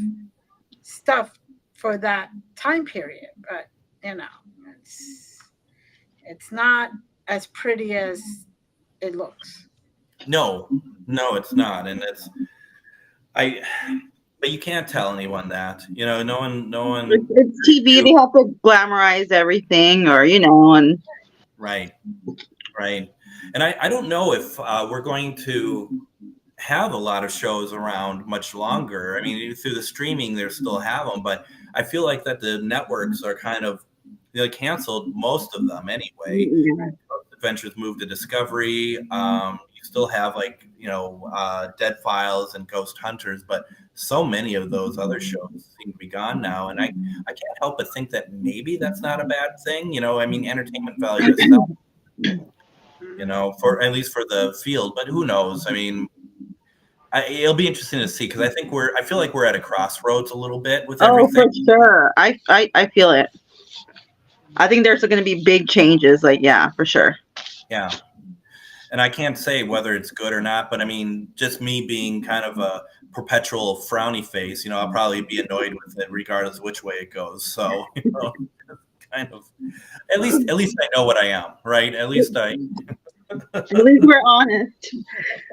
stuff for that time period, but it's not as pretty as it looks. No, it's not. And but you can't tell anyone that, no one. It's TV. They have to glamorize everything, or, and. Right. And I don't know if we're going to have a lot of shows around much longer. I mean, through the streaming, they still have them, but I feel like that the networks are kind of, they canceled most of them anyway. Adventures moved to Discovery. You still have Dead Files and Ghost Hunters, but so many of those other shows seem to be gone now. And I can't help but think that maybe that's not a bad thing. I mean, entertainment value itself, for at least for the field, but who knows? I mean, it'll be interesting to see, because I feel like we're at a crossroads a little bit with everything. Oh, for sure. I feel it. I think there's going to be big changes. For sure. Yeah. And I can't say whether it's good or not, but I mean, just me being kind of a perpetual frowny face, I'll probably be annoyed with it regardless of which way it goes. So, kind of, at least I know what I am, right? At least we're honest.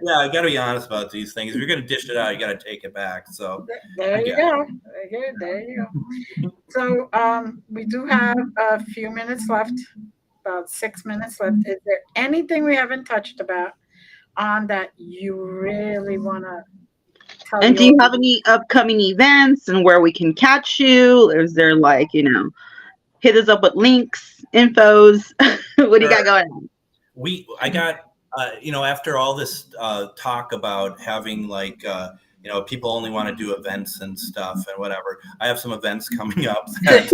Yeah, I got to be honest about these things. If you're going to dish it out, you got to take it back. So there you go. There you go. So we do have a few minutes left, about 6 minutes left. Is there anything we haven't touched on that you really want to tell? And do you have any upcoming events and where we can catch you? Is there hit us up with links, infos? What do you got going on? I got, after all this talk about having people only want to do events and stuff and whatever, I have some events coming up that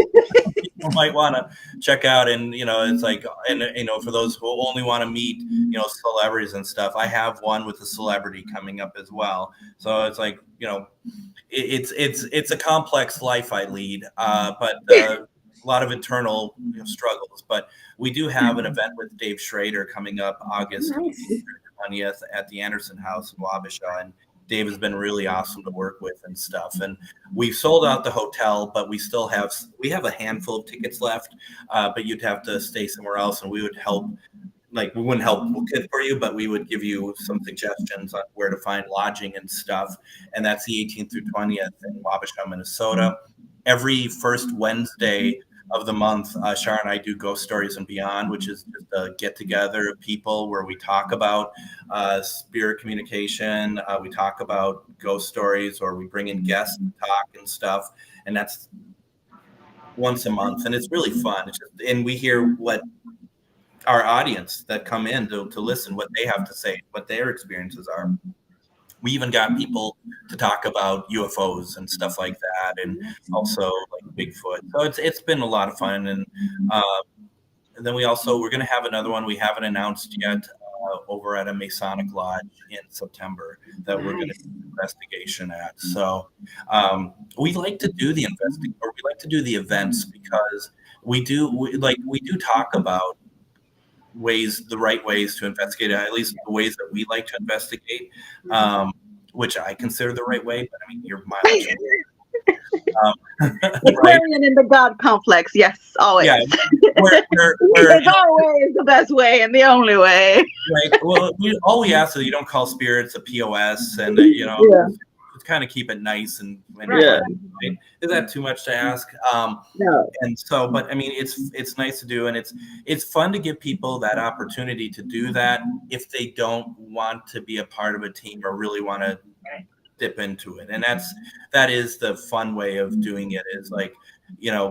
people might want to check out. And, it's like, and, for those who only want to meet, celebrities and stuff, I have one with a celebrity coming up as well. So it's like, it's a complex life I lead, but a lot of internal struggles. But we do have an event with Dave Schrader coming up August 20th at the Anderson House in Wabasha, and Dave has been really awesome to work with and stuff. And we've sold out the hotel, but we have a handful of tickets left, but you'd have to stay somewhere else, and we would help. We wouldn't help book it for you, but we would give you some suggestions on where to find lodging and stuff. And that's the 18th through 20th in Wabasha, Minnesota. Every first Wednesday of the month, Shar and I do Ghost Stories and Beyond, which is just a get-together of people where we talk about spirit communication. We talk about ghost stories, or we bring in guests and talk and stuff. And that's once a month, and it's really fun. And we hear what our audience that come in to listen, what they have to say, what their experiences are. We even got people to talk about UFOs and stuff like that, and also Bigfoot. So it's been a lot of fun. And then we're going to have another one we haven't announced yet over at a Masonic lodge in September that we're going to do an investigation at. So we like to do we like to do the events because we do talk about the right ways to investigate, at least the ways that we like to investigate, which I consider the right way, but I mean, you're miles away. Aquarian in the God complex. Yes, always. Yeah, It's always the best way and the only way. Right. Well, all we ask is you don't call spirits a POS, and just kind of keep it nice and right? Is that too much to ask? No. And so, but I mean, it's nice to do, and it's fun to give people that opportunity to do that if they don't want to be a part of a team or really want to dip into it. And that is the fun way of doing it, is like,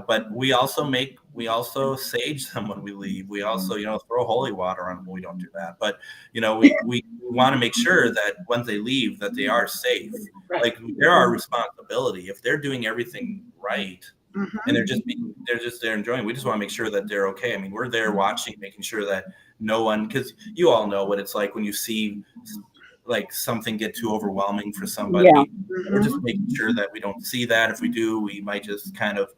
but we also sage them when we leave. We also, throw holy water on them. We don't do that, but we want to make sure that once they leave, that they are safe. Like, they're our responsibility. If they're doing everything right, and they're enjoying, we just want to make sure that they're okay. I mean, we're there watching, making sure that no one, because you all know what it's like when you see like something get too overwhelming for somebody. We're just making sure that we don't see that. If we do, we might just kind of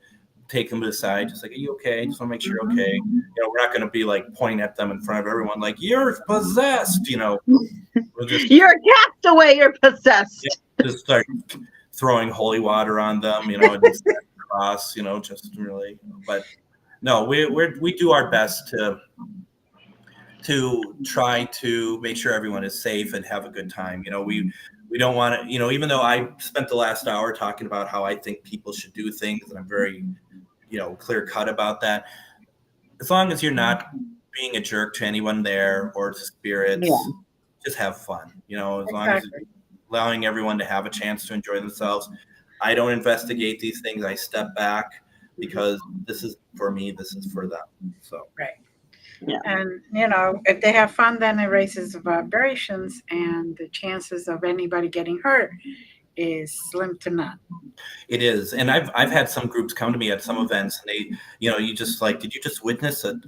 take them to the side, just like, are you okay? Just want to make sure you're okay. We're not going to be like pointing at them in front of everyone like, you're possessed, We'll just, you're a castaway, you're possessed. Just start throwing holy water on them, and just cross, just really. But no, we do our best to try to make sure everyone is safe and have a good time. We don't want to, even though I spent the last hour talking about how I think people should do things, and I'm very, clear cut about that. As long as you're not being a jerk to anyone there or to spirits, just have fun, as long as you're allowing everyone to have a chance to enjoy themselves. I don't investigate these things. I step back because this is for me, this is for them. So, right. Yeah. And, if they have fun, then it raises the vibrations, and the chances of anybody getting hurt is slim to none. It is. And I've had some groups come to me at some events, and they, you just like, did you just witness a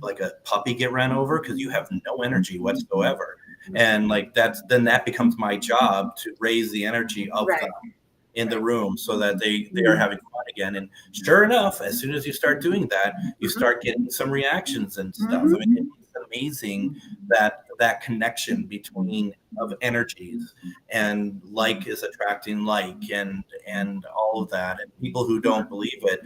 puppy get ran over? Because you have no energy whatsoever. And like then that becomes my job to raise the energy of them in the room so that they are having fun again. And sure enough, as soon as you start doing that, you start getting some reactions and stuff. I mean, it's amazing that connection between of energies, and like is attracting like, and all of that. And people who don't believe it,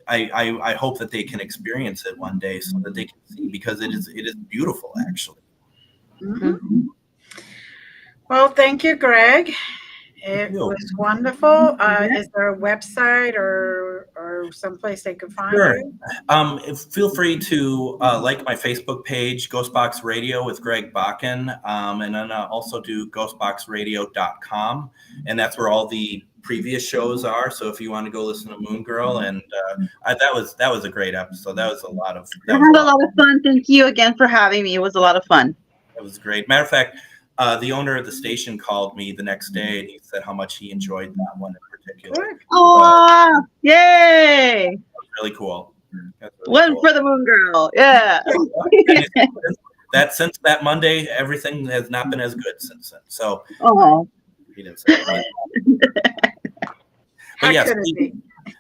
I hope that they can experience it one day so that they can see, because it is beautiful, actually. Well, thank you, Greg. It was wonderful. Is there a website or someplace they could find you? Feel free to like my Facebook page, GhostBox Radio with Greg Bakun, and then also do ghostboxradio.com, and that's where all the previous shows are. So if you want to go listen to Moongirl, and that was a great episode. That was a lot of fun. Thank you again for having me. It was a lot of fun. It was great. Matter of fact, the owner of the station called me the next day, and he said how much he enjoyed that one in particular. Oh, yay! That was really cool. One for the Moongirl. Yeah. That since that Monday, everything has not been as good since then. So he didn't say that. But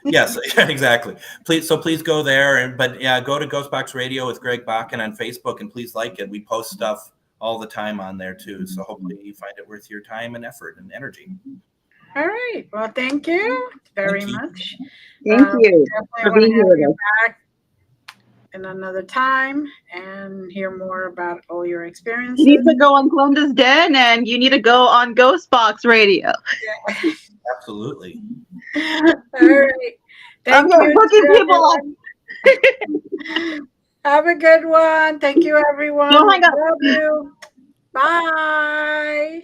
yes, exactly. Please go there, but go to GhostBox Radio with Greg Bakun on Facebook, and please like it. We post stuff all the time on there too. So hopefully you find it worth your time and effort and energy. All right. Well, thank you very much. Thank you for being here with us. Back in another time and hear more about all your experiences. You need to go on Glenda's Den, and you need to go on GhostBox Radio. Yeah. Absolutely. All right. Thank you. Hooking people up. Have a good one. Thank you, everyone. Don't hang up. Love you. Bye.